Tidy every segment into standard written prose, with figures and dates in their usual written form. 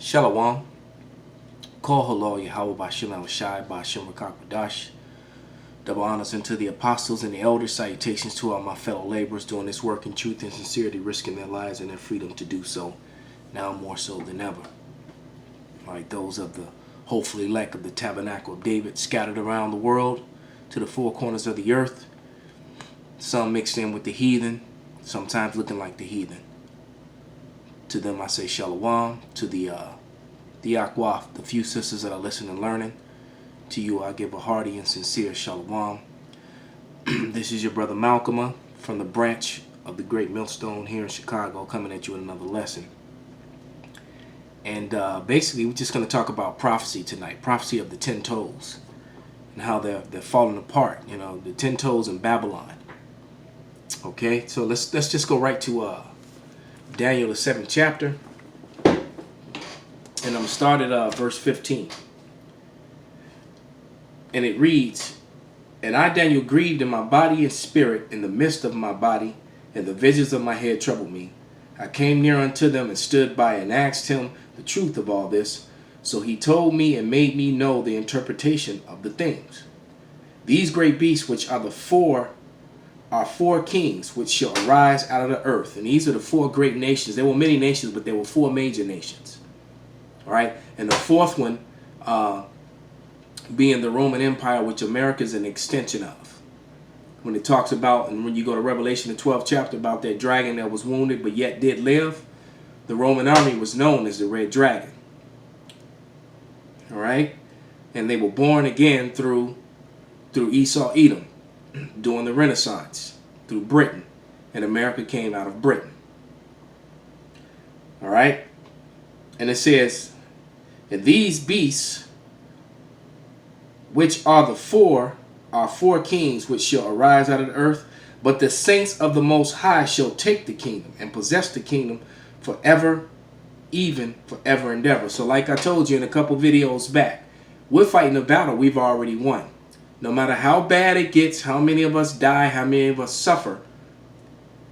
Shalom. Call Halal Yahweh Bashim Al Shai Bashim Rakakwadash. Double honors unto the apostles and the elders. Salutations to all my fellow laborers doing this work in truth and sincerity, risking their lives and their freedom to do so, now more so than ever. All right, those of the hopefully elect of the tabernacle of David scattered around the world to the four corners of the earth. Some mixed in with the heathen, sometimes looking like the heathen. To them I say shalom. To the Akwaf, the few sisters that are listening and learning, to you I give a hearty and sincere shalom. This is your brother Malcolm from the branch of the Great Millstone here in Chicago, coming at you with another lesson. And basically we're just going to talk about prophecy tonight, prophecy of the 10 toes and how they're falling apart, you know, the 10 toes in Babylon. Okay, so let's just go right to Daniel the 7th chapter, and I'm going to start at verse 15. And it reads, "And I, Daniel, grieved in my body and spirit in the midst of my body, and the visions of my head troubled me. I came near unto them and stood by and asked him the truth of all this. So he told me and made me know the interpretation of the things. These great beasts, which are four kings, which shall arise out of the earth." And these are the four great nations. There were many nations, but there were four major nations. All right, and the fourth one being the Roman Empire, which America is an extension of. When it talks about, and when you go to Revelation, the 12th chapter, about that dragon that was wounded but yet did live, the Roman army was known as the Red Dragon. All right, and they were born again through Esau, Edom, during the Renaissance, through Britain, and America came out of Britain. All right, and it says, "And these beasts, which are four kings, which shall arise out of the earth, but the saints of the Most High shall take the kingdom and possess the kingdom forever, even forever and ever." So like I told you in a couple videos back, we're fighting a battle we've already won. No matter how bad it gets, how many of us die, how many of us suffer,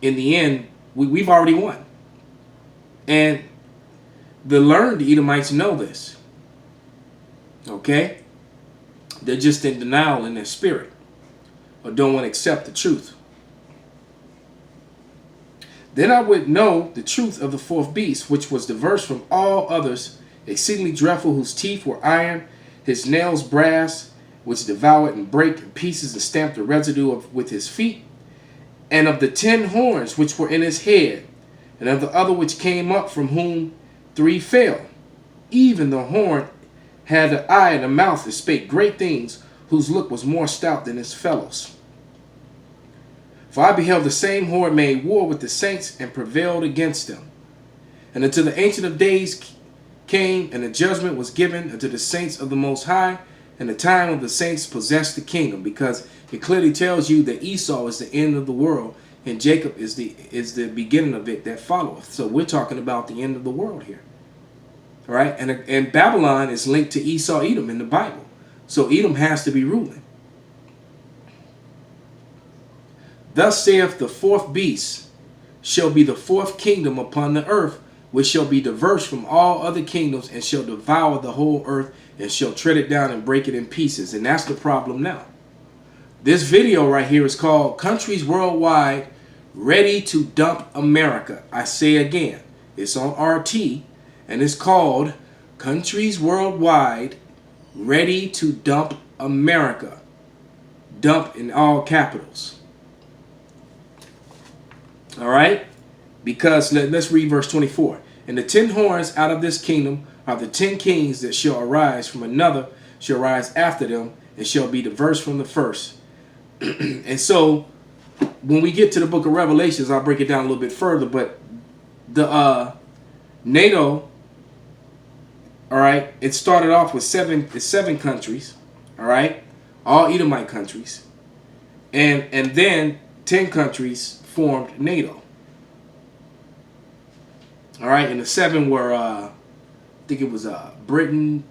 in the end, we've already won. And the learned Edomites know this. Okay? They're just in denial in their spirit, or don't want to accept the truth. "Then I would know the truth of the fourth beast, which was diverse from all others, exceedingly dreadful, whose teeth were iron, his nails brass, which devoured and brake in pieces and stamped the residue with his feet, and of the 10 horns which were in his head, and of the other which came up, from whom 3 fell. Even the horn had an eye and a mouth that spake great things, whose look was more stout than his fellows. For I beheld the same horn made war with the saints and prevailed against them. And until the Ancient of Days came, and the judgment was given unto the saints of the Most High, and the time of the saints possessed the kingdom," because it clearly tells you that Esau is the end of the world and Jacob is the beginning of it that followeth. So we're talking about the end of the world here. All right, and Babylon is linked to Esau, Edom in the Bible. So Edom has to be ruling. "Thus saith the fourth beast shall be the fourth kingdom upon the earth, which shall be diverse from all other kingdoms, and shall devour the whole earth, and shall tread it down and break it in pieces." And that's the problem now. This video right here is called "Countries Worldwide Ready to Dump America." I say again, it's on RT, and it's called "Countries Worldwide Ready to Dump America." Dump in all capitals. All right? Because let's read verse 24. "And the 10 horns out of this kingdom are the 10 kings that shall arise from another, shall rise after them, and shall be diverse from the first." And so when we get to the book of Revelations, I'll break it down a little bit further, but the NATO, all right, it started off with seven countries, all right, all Edomite countries, and then 10 countries formed NATO. All right, and the 7 were, I think it was Britain,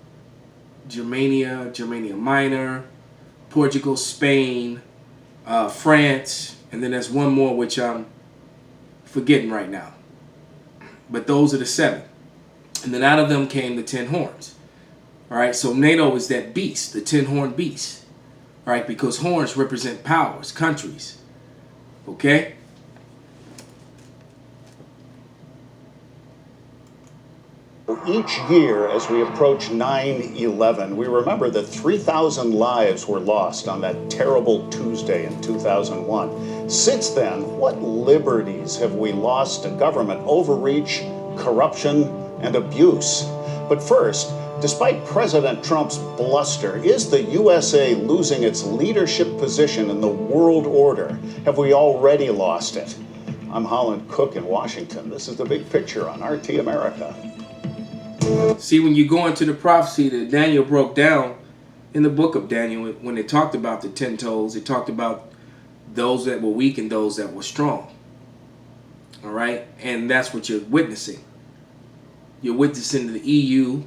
Germania Minor, Portugal, Spain, France, and then there's one more which I'm forgetting right now. But those are the 7. And then out of them came the 10 horns. All right, so NATO is that beast, the 10-horned beast. All right, because horns represent powers, countries. Okay? Each year, as we approach 9/11, we remember that 3,000 lives were lost on that terrible Tuesday in 2001. Since then, what liberties have we lost to government overreach, corruption, and abuse? But first, despite President Trump's bluster, is the USA losing its leadership position in the world order? Have we already lost it? I'm Holland Cook in Washington. This is The Big Picture on RT America. See, when you go into the prophecy that Daniel broke down in the book of Daniel, when it talked about the 10 toes, it talked about those that were weak and those that were strong. All right? And that's what you're witnessing. You're witnessing the EU,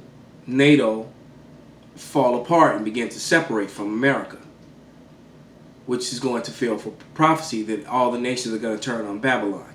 NATO fall apart and begin to separate from America, which is going to fulfill for prophecy that all the nations are going to turn on Babylon.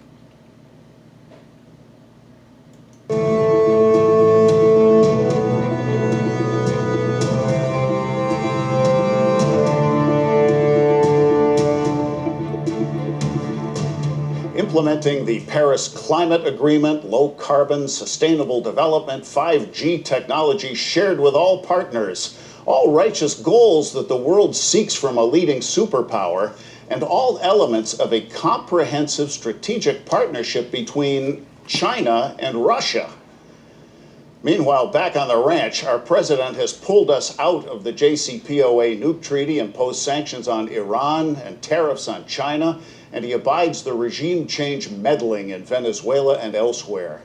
Implementing the Paris Climate Agreement, low carbon, sustainable development, 5G technology shared with all partners, all righteous goals that the world seeks from a leading superpower, and all elements of a comprehensive strategic partnership between China and Russia. Meanwhile, back on the ranch, our president has pulled us out of the JCPOA nuke treaty, imposed sanctions on Iran and tariffs on China, and he abides the regime change meddling in Venezuela and elsewhere.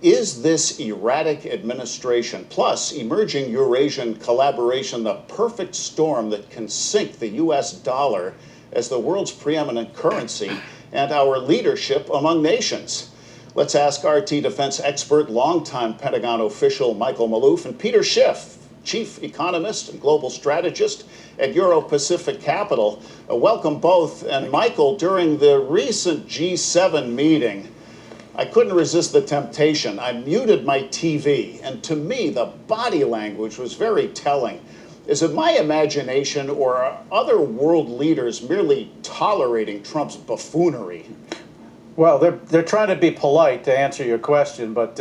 Is this erratic administration, plus emerging Eurasian collaboration, the perfect storm that can sink the US dollar as the world's preeminent currency and our leadership among nations? Let's ask RT defense expert, longtime Pentagon official Michael Maloof, and Peter Schiff, chief economist and global strategist at Euro-Pacific Capital. Welcome both. And Michael, during the recent G7 meeting, I couldn't resist the temptation. I muted my TV, and to me, the body language was very telling. Is it my imagination, or are other world leaders merely tolerating Trump's buffoonery? Well, they're trying to be polite, to answer your question, but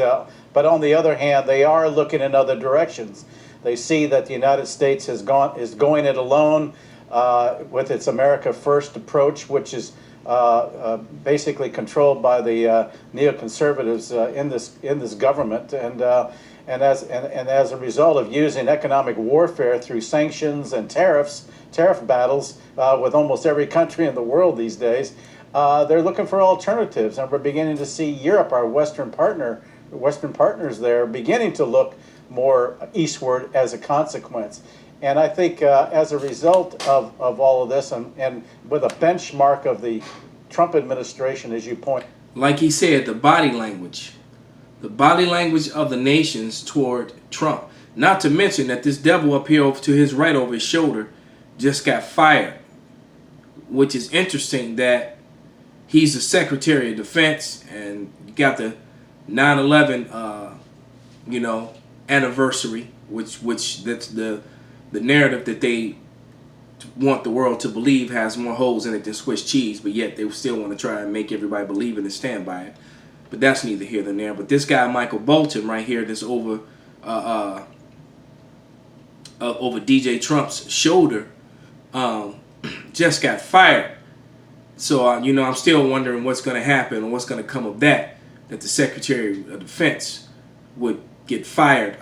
on the other hand, they are looking in other directions. They see that the United States is going it alone with its America First approach, which is basically controlled by the neoconservatives in this government, and as a result of using economic warfare through sanctions and tariff battles with almost every country in the world these days. They're looking for alternatives, and we're beginning to see Europe, our Western partners there, beginning to look more eastward as a consequence. And I think as a result of all of this, and with a benchmark of the Trump administration, as you point. Like he said, the body language of the nations toward Trump. Not to mention that this devil up here over to his right over his shoulder just got fired, which is interesting that he's the Secretary of Defense, and you got the 9/11, anniversary, which that's the narrative that they want the world to believe has more holes in it than Swiss cheese, but yet they still want to try and make everybody believe it and stand by it. But that's neither here nor there. But this guy Michael Bolton right here, that's over DJ Trump's shoulder, just got fired. So, I'm still wondering what's going to happen and what's going to come of that the Secretary of Defense would get fired,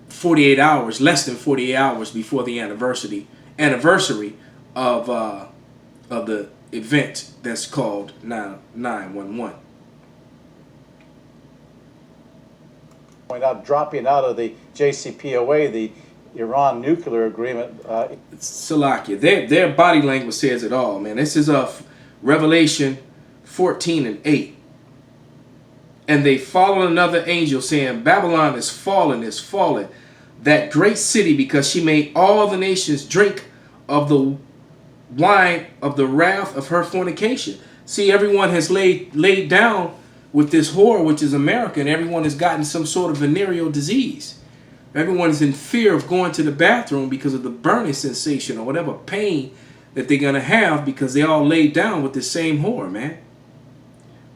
48 hours, less than 48 hours before the anniversary of the event that's called 9/11. Point out, dropping out of the JCPOA, the Iran nuclear agreement. Salakia, their body language says it all, man. This is Revelation 14:8. And they followed another angel saying, Babylon is fallen, that great city, because she made all the nations drink of the wine of the wrath of her fornication. See, everyone has laid down with this horror, which is America, and everyone has gotten some sort of venereal disease. Everyone is in fear of going to the bathroom because of the burning sensation or whatever pain that they're going to have because they all laid down with the same horror, man.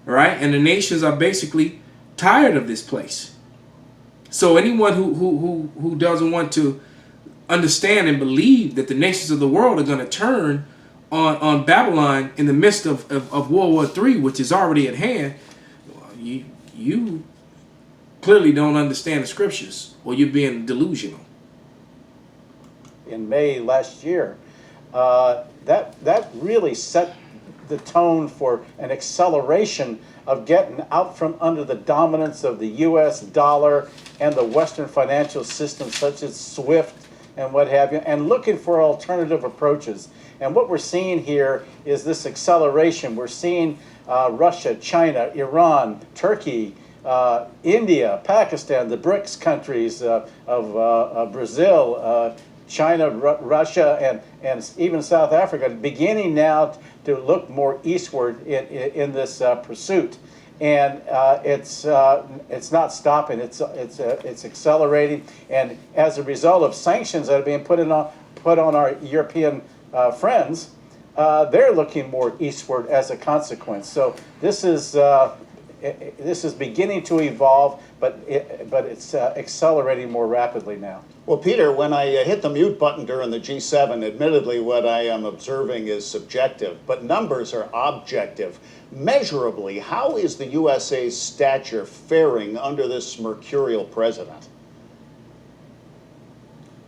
All right? And the nations are basically tired of this place. So anyone who doesn't want to understand and believe that the nations of the world are going to turn on Babylon in the midst of World War III, which is already at hand, you clearly don't understand the scriptures, or you're being delusional. In May last year, that really set the tone for an acceleration of getting out from under the dominance of the U.S. dollar and the Western financial system, such as SWIFT and what have you, and looking for alternative approaches. And what we're seeing here is this acceleration. We're seeing Russia, China, Iran, Turkey, India, Pakistan, the BRICS countries of Brazil, China, Russia, and even South Africa beginning now to look more eastward in this pursuit. And it's not stopping. It's accelerating. And as a result of sanctions that are being put on our European friends, they're looking more eastward as a consequence. So this is beginning to evolve, but it's accelerating more rapidly now. Well, Peter, when I hit the mute button during the G7, admittedly what I am observing is subjective, but numbers are objective. Measurably, how is the USA's stature faring under this mercurial president?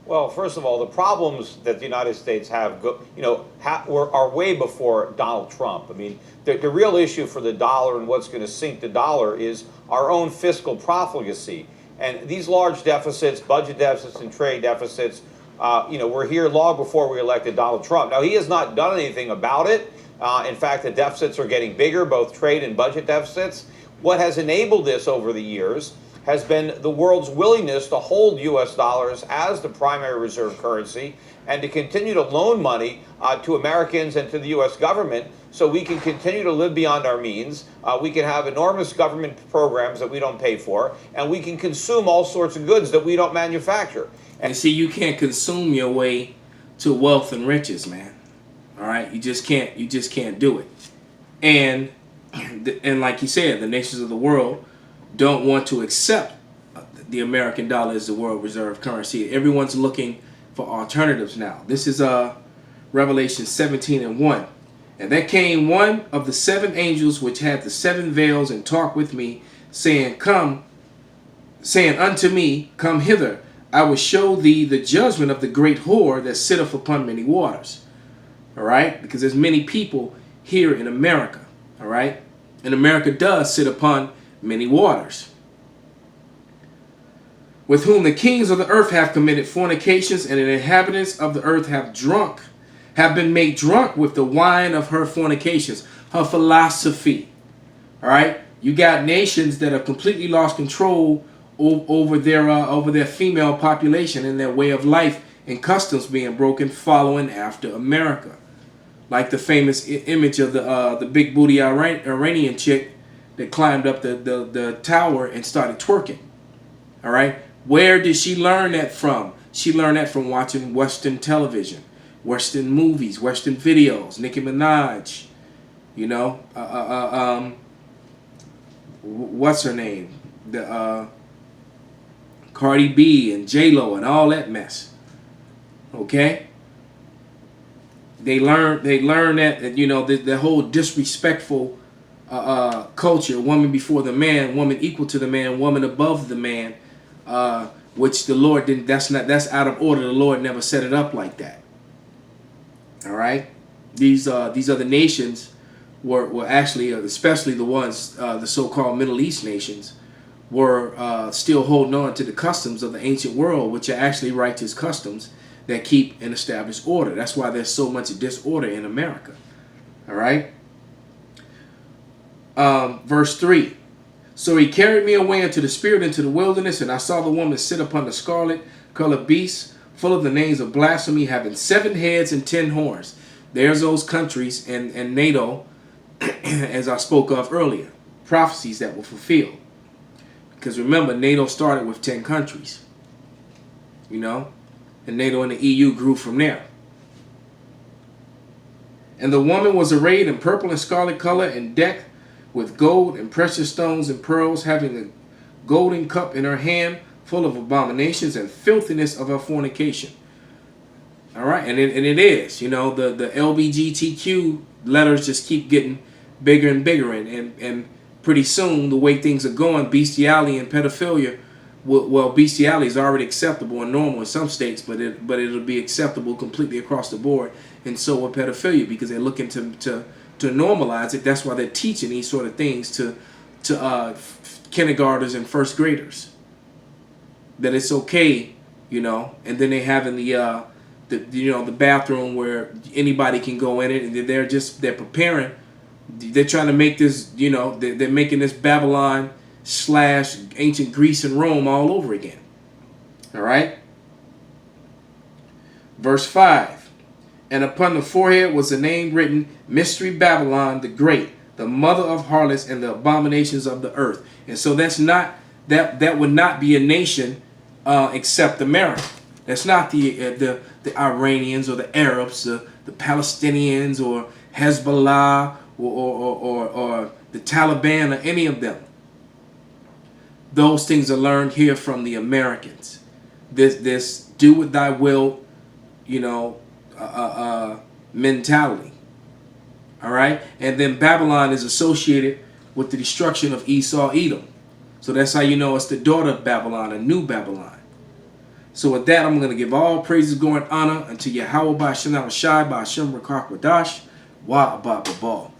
Well, first of all, the problems that the United States have, are way before Donald Trump. I mean, the real issue for the dollar and what's going to sink the dollar is our own fiscal profligacy. And these large deficits, budget deficits and trade deficits, were here long before we elected Donald Trump. Now, he has not done anything about it. In fact, the deficits are getting bigger, both trade and budget deficits. What has enabled this over the years has been the world's willingness to hold U.S. dollars as the primary reserve currency and to continue to loan money to Americans and to the U.S. government so we can continue to live beyond our means. We can have enormous government programs that we don't pay for, and we can consume all sorts of goods that we don't manufacture. And see, you can't consume your way to wealth and riches, man. All right? You just can't do it. And like you said, the nations of the world don't want to accept the American dollar as the world reserve currency. Everyone's looking for alternatives now. This is Revelation 17:1. And there came one of the seven angels which had the seven vials and talked with me, saying unto me, Come hither, I will show thee the judgment of the great whore that sitteth upon many waters. All right? Because there's many people here in America. All right? And America does sit upon many waters, with whom the kings of the earth have committed fornications, and the inhabitants of the earth have been made drunk with the wine of her fornications, her philosophy. All right, you got nations that have completely lost control over their female population and their way of life, and customs being broken, following after America, like the famous image of the big booty Iranian chick that climbed up the tower and started twerking. All right, where did she learn that from? She learned that from watching Western television, Western movies, Western videos. Nicki Minaj, what's her name? The Cardi B and J-Lo and all that mess. Okay, they learn that the whole disrespectful culture, woman before the man, woman equal to the man, woman above the man, which the Lord didn't. That's out of order. The Lord never set it up like that. All right, these other nations were actually, especially the ones, the so-called Middle East nations, were still holding on to the customs of the ancient world, which are actually righteous customs that keep an established order. That's why there's so much disorder in America. All right. Verse 3. So he carried me away into the spirit into the wilderness, and I saw the woman sit upon the scarlet-colored beast, full of the names of blasphemy, having 7 heads and 10 horns. There's those countries and NATO, as I spoke of earlier. prophecies that were fulfilled. Because remember, NATO started with 10 countries, you know, and NATO and the EU grew from there. And the woman was arrayed in purple and scarlet color and decked with gold and precious stones and pearls, having a golden cup in her hand full of abominations and filthiness of her fornication. All right, and it is, you know, the LGBTQ letters just keep getting bigger and bigger, and pretty soon, the way things are going, bestiality and pedophilia, well, bestiality is already acceptable and normal in some states, but it'll be acceptable completely across the board, and so will pedophilia, because they're looking to normalize it. That's why they're teaching these sort of things to kindergartners and first graders, that it's okay, you know. And then they have in the bathroom where anybody can go in it, and they're preparing. They're trying to make this, you know, they're making this Babylon / ancient Greece and Rome all over again. All right. Verse 5. And upon the forehead was a name written, Mystery Babylon the Great, the mother of harlots and the abominations of the earth. And so that's not, that would not be a nation except America. That's not the Iranians or the Arabs, the Palestinians or Hezbollah or the Taliban or any of them. Those things are learned here from the Americans. This do with thy will, you know, mentality. All right? And then Babylon is associated with the destruction of Esau, Edom. So that's how you know it's the daughter of Babylon, a new Babylon. So with that, I'm going to give all praises, glory, and honor unto Yahweh by Shem Shai by Hashem Rakak Wadash, Wa Abba Babal.